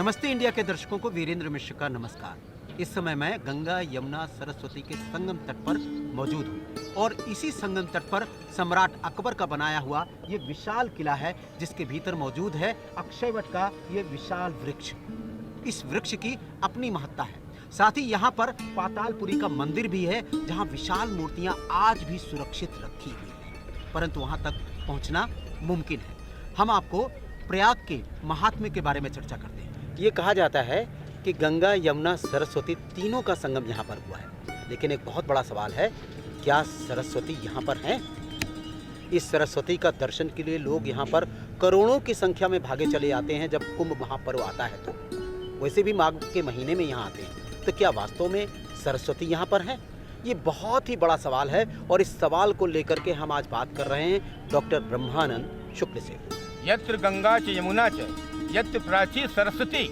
नमस्ते इंडिया के दर्शकों को वीरेंद्र मिश्र का नमस्कार। इस समय मैं गंगा यमुना सरस्वती के संगम तट पर मौजूद हूँ और इसी संगम तट पर सम्राट अकबर का बनाया हुआ ये विशाल किला है, जिसके भीतर मौजूद है अक्षयवट का ये विशाल वृक्ष। इस वृक्ष की अपनी महत्ता है। साथ ही यहाँ पर पातालपुरी का मंदिर भी है, जहाँ विशाल मूर्तियाँ आज भी सुरक्षित रखी हुई हैं, परंतु वहाँ तक पहुँचना मुमकिन है। हम आपको प्रयाग के महात्म्य के बारे में चर्चा करते हैं। ये कहा जाता है कि गंगा यमुना सरस्वती तीनों का संगम यहाँ पर हुआ है, लेकिन एक बहुत बड़ा सवाल है, क्या सरस्वती यहाँ पर हैं? इस सरस्वती का दर्शन के लिए लोग यहाँ पर करोड़ों की संख्या में भागे चले आते हैं जब कुंभ महापर्व आता है। तो वैसे भी माघ के महीने में यहाँ आते हैं, तो क्या वास्तव में सरस्वती यहाँ पर हैं? ये बहुत ही बड़ा सवाल है और इस सवाल को लेकर के हम आज बात कर रहे हैं डॉक्टर ब्रह्मानंद शुक्ल से। यत्र गंगा च यमुना च यत्र प्राची सरस्वती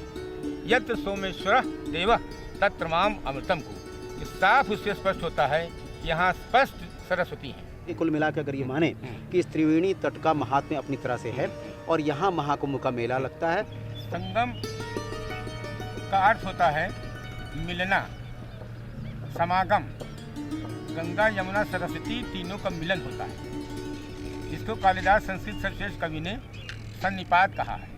यत्र सोमेश्वर देव तत्र माम अमृतम को। इस साफ उससे स्पष्ट होता है कि यहाँ स्पष्ट सरस्वती हैं। कुल मिलाकर अगर ये माने कि इस त्रिवेणी तट का महात्म्य अपनी तरह से है और यहाँ महाकुंभ का मेला लगता है। संगम का अर्थ होता है मिलना, समागम। गंगा यमुना सरस्वती तीनों का मिलन होता है, जिसको कालिदास संस्कृत सर्वश्रेष्ठ कवि ने सन्निपात कहा है।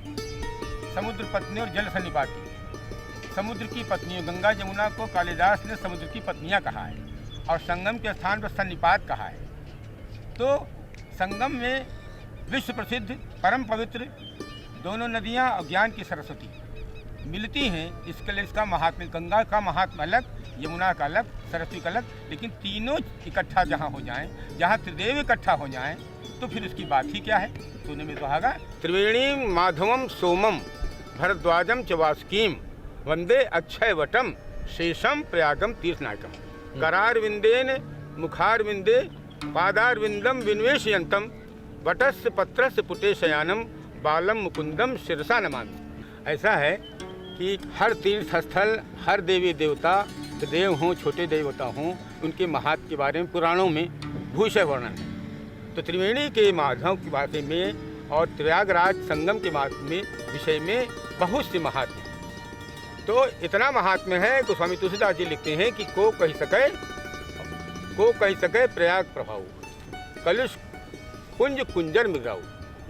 समुद्र पत्नी और जल सन्निपात की, समुद्र की पत्नियों गंगा यमुना को कालिदास ने समुद्र की पत्नियां कहा है और संगम के स्थान पर सन्निपात कहा है। तो संगम में विश्व प्रसिद्ध परम पवित्र दोनों नदियां और ज्ञान की सरस्वती मिलती हैं। इसके लिए इसका महात्म्य, गंगा का महात्म्य अलग, यमुना का अलग, सरस्वती का अलग, लेकिन तीनों इकट्ठा जहाँ हो जाएं, जहाँ त्रिदेव इकट्ठा हो जाएं, तो फिर उसकी बात ही क्या है। तूने में कहा त्रिवेणी माधवम सोमम भरद्वाजम च वासुकीम वंदे अक्षय वटम शेषम प्रयागम तीर्थनायकम। करार विंदेन मुखार विंदे पादार विंदम विन्वेशयंतम वटस्य पत्रस्य पुटे शयानम बालम मुकुंदम शिरसा नमामि। ऐसा है कि हर तीर्थ स्थल, हर देवी देवता, देव हों छोटे देवता हों, उनके महात्म्य के बारे में पुराणों में भूषय वर्णन है। तो त्रिवेणी के माधव के बारे में और प्रयागराज संगम के महात्म्य विषय में बहुत सी महात्म्य है। तो इतना महात्म्य है कि स्वामी तुलसीदास जी लिखते हैं कि को कही सके प्रयाग प्रभाव कलुष कुंज कुंजर मृगाऊ।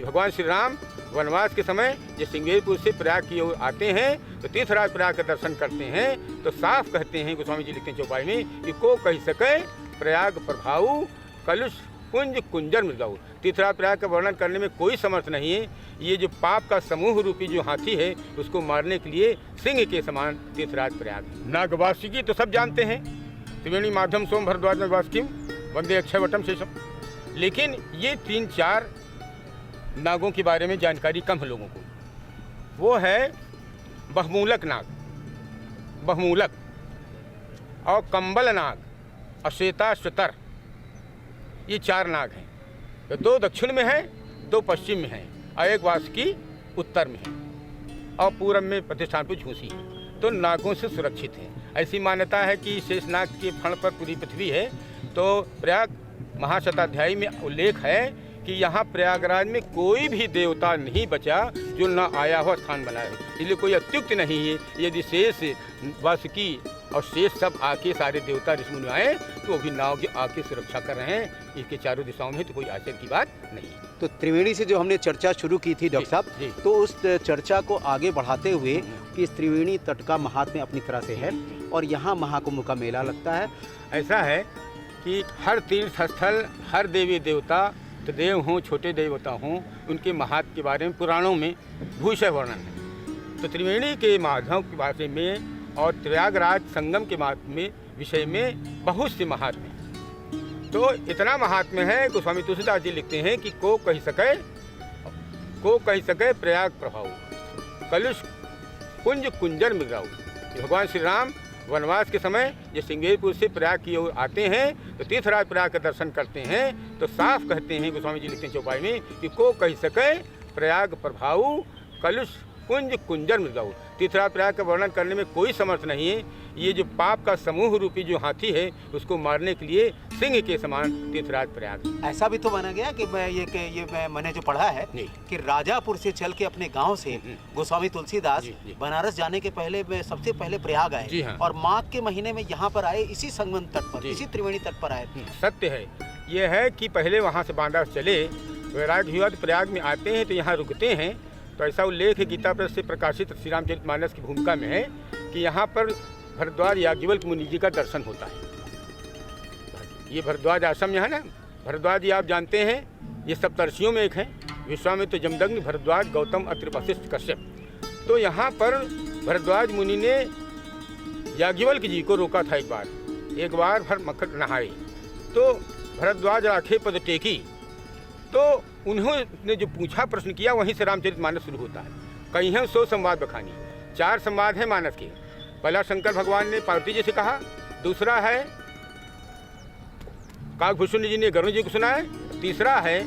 भगवान श्री राम वनवास के समय ये सिंगेरपुर से प्रयाग की ओर आते हैं, तो तीर्थराज प्रयाग का दर्शन करते हैं, तो साफ कहते हैं गोस्वामी जी लिखते हैं चौपाई में कि को कही सके प्रयाग प्रभाऊ कलुष कुंज कुंजर मृगाऊ। तीर्थराज प्रयाग का वर्णन करने में कोई समर्थ नहीं है। ये जो पाप का समूह रूपी जो हाथी है, उसको मारने के लिए सिंह के समान तीर्थराज प्रयाग। नागवासुकी तो सब जानते हैं, त्रिवेणी माध्यम सोम भरद्वाज वासुकीम वंदे अक्षय वटम शेषम। लेकिन ये 3-4 नागों के बारे में जानकारी कम है लोगों को। वो है बहुमूलक नाग, बहुमूलक, और कंबल नाग, अश्वेता श्वेतर, ये 4 नाग हैं। तो 2 दक्षिण में हैं, 2 पश्चिम में हैं और एक वासुकी उत्तर में है और पूरब में प्रतिष्ठानपुर झूसी है। तो नागों से सुरक्षित हैं। ऐसी मान्यता है कि शेष नाग के फण पर पूरी पृथ्वी है। तो प्रयाग महाशताध्यायी में उल्लेख है कि यहाँ प्रयागराज में कोई भी देवता नहीं बचा जो न आया हुआ स्थान बनाए। इसलिए कोई अत्युक्ति नहीं है यदि शेष वासुकी और शेष सब आके सारे देवता ऋषिमुनि आए, तो वो भी नाव की आके सुरक्षा कर रहे हैं। इसके चारों दिशाओं में तो कोई आश्चर्य की बात नहीं। तो त्रिवेणी से जो हमने चर्चा शुरू की थी डॉक्टर साहब, तो उस चर्चा को आगे बढ़ाते हुए कि इस त्रिवेणी तट का महात्म्य अपनी तरह से है और यहाँ महाकुंभ का मेला लगता है। ऐसा है कि हर तीर्थ स्थल, हर देवी देवता, देव हों छोटे देवता हों, उनके महात्म्य के बारे में पुराणों में भूषय वर्णन है। तो त्रिवेणी के माधव के बारे में और प्रयागराज संगम के महात्म्य विषय में बहुत सी महात्म्य है। तो इतना महात्म्य है कि स्वामी तुलसीदास जी लिखते हैं कि को कही सके प्रयाग प्रभाव कलुष कुंज कुंजर मृगाऊ। भगवान श्री राम वनवास के समय ये सिंगेरपुर से प्रयाग की ओर आते हैं, तो तीर्थराज प्रयाग का दर्शन करते हैं, तो साफ कहते हैं गोस्वामी जी लिखते हैं चौपाई में कि को कही सके प्रयाग प्रभाऊ कलुष कुंज कुंजर मृगाऊ। तीर्थराज प्रयाग का वर्णन करने में कोई समर्थ नहीं है। ये जो पाप का समूह रूपी जो हाथी है उसको मारने के लिए सिंह के समान तीर्थराज प्रयाग। ऐसा भी तो माना गया कि मैंने जो पढ़ा है जी। कि राजापुर से चल के अपने गांव से गोस्वामी तुलसीदास जी, जी। बनारस जाने के पहले सबसे पहले प्रयाग आए। जी हाँ। और माघ के महीने में यहाँ पर आए, इसी संगम तट पर, जी। इसी त्रिवेणी तट पर आए। सत्य है, ये है कि पहले वहाँ से बनारस चले, वैराग्य हुआ तो प्रयाग में आते हैं तो यहाँ रुकते हैं। तो ऐसा उल्लेख गीता प्रेस से प्रकाशित श्री रामचरितमानस की भूमिका में है कि यहाँ पर भरद्वाज याज्ञवल्क्य मुनि जी का दर्शन होता है। ये भरद्वाज आश्रम यहाँ ना, भरद्वाज जी आप जानते हैं ये सप्तर्षियों में एक हैं, विश्वामित्र, जमदग्नि, भरद्वाज, गौतम, अत्रि, वशिष्ठ, कश्यप। तो यहाँ पर भरद्वाज मुनि ने याज्ञवल्क्य जी को रोका था। एक बार भर मकर नहाए तो भरद्वाज राखे पद टेकी, तो उन्होंने जो पूछा, प्रश्न किया, वहीं से रामचरितमानस शुरू होता है। कहीं है 100 संवाद बखानी, 4 संवाद है मानस के। पहला शंकर भगवान ने पार्वती जी से कहा, दूसरा है काकभूषण जी ने गरुड़ जी को सुनाया, तीसरा है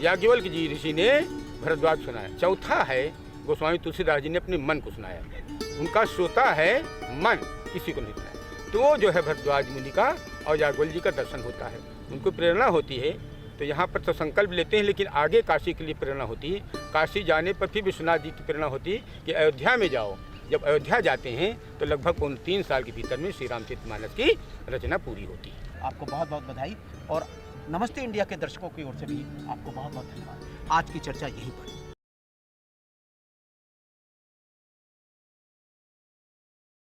याज्ञवल्क्य जी ऋषि ने भरद्वाज सुनाया, चौथा है गोस्वामी तुलसीदास जी ने अपने मन को सुनाया। उनका श्रोता है मन, किसी को नहीं सुनाया। तो वो जो है भरद्वाज मुनि का और याज्ञवल्क्य जी का दर्शन होता है, उनको प्रेरणा होती है। तो यहाँ पर तो संकल्प लेते हैं, लेकिन आगे काशी के लिए प्रेरणा होती है। काशी जाने पर भी विश्वनाथ जी की प्रेरणा होती है कि अयोध्या में जाओ। जब अयोध्या जाते हैं तो लगभग 3 साल के भीतर में श्री रामचरितमानस की रचना पूरी होती है। आपको बहुत बहुत बधाई और नमस्ते इंडिया के दर्शकों की ओर से भी आपको बहुत बहुत धन्यवाद। आज की चर्चा यहीं पर।